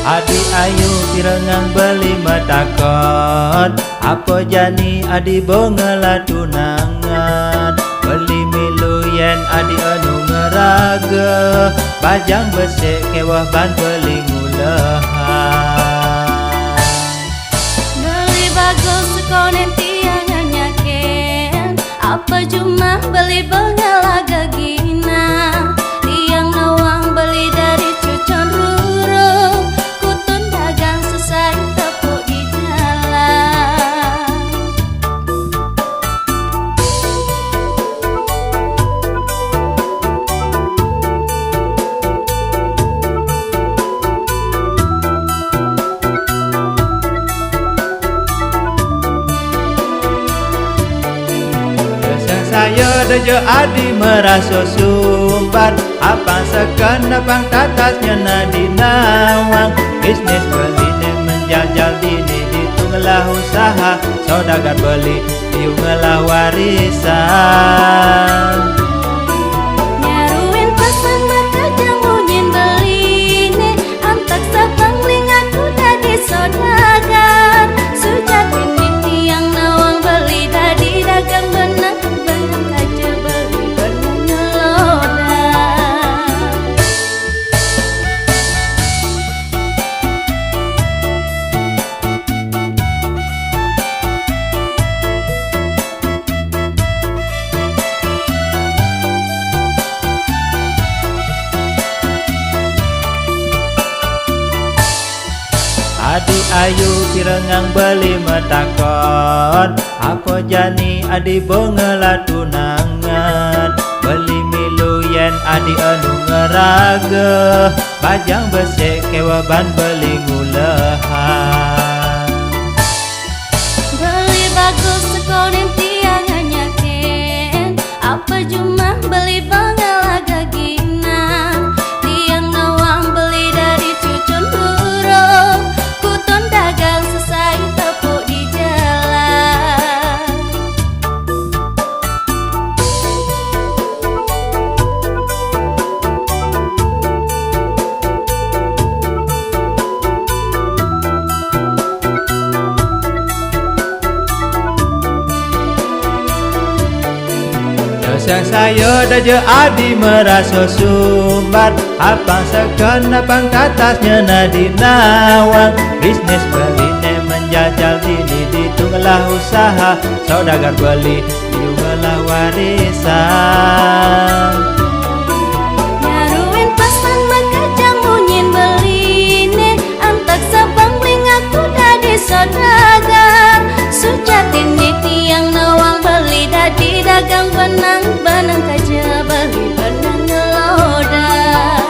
Adi ayu pirengang beli matakon, apa jani adi bongela tunangan. Beli miluyen adi anu ngeraga, bajang besek kewah ban beli ngulehan. Beli bagus sekonen tiang nyaken, apa cuma beli bongela gagina. Tiang nawang beli dari cucon rurung, kutun dagang selesai tepuk di jalan. Saya dejo adi merasa sumbat, apa sekena pang tatasnya nadi nawang. Bisnis beli ne menjajal dini ditunglah usaha, saudagar beli diunglah warisan. Nyaruin pasan mata jamunyin beli ne, antak sabang lingaku dadi saudagar. Sujat ini tiang nawang beli dadi dagang benang, benang kaca beli benang ngelodak. Adi ayu pirengang beli matakon, apa jani adi bongela tunangan. Beli miluyen adi anu ngeraga, bajang besek kewah ban beli ngulehan. Beli bagus sekonen tiang nyaken, apa cuma beli bongela gagina. Tiang nawang beli dari cucun burung, kutun dagang selesai tepuk di jalan. Dosang saya dejo adi merasa sumbat, apa sekena pang tatasnya nadi nawang. Bisnis beli ne menjajal dini ditunglah usaha, saudagar beli diunglah warisan. Nyaruin pasan maka jamunyin beli ne, antak sabang lingaku dadi saudagar. Sujatin di tiang nawang beli dadi dagang benang, benang kaca beli benang ngelodak.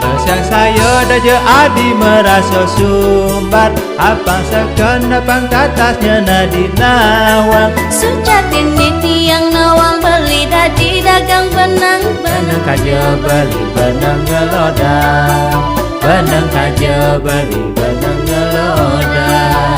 Dosang saya dejo adi merasa sumbat, apa sekena pang tatasnya nadi nawang. Sujatin di tiang nawang beli dadi dagang benang, Benang kaja beli benang ngelodak, benang kaja beli benang ngelodak.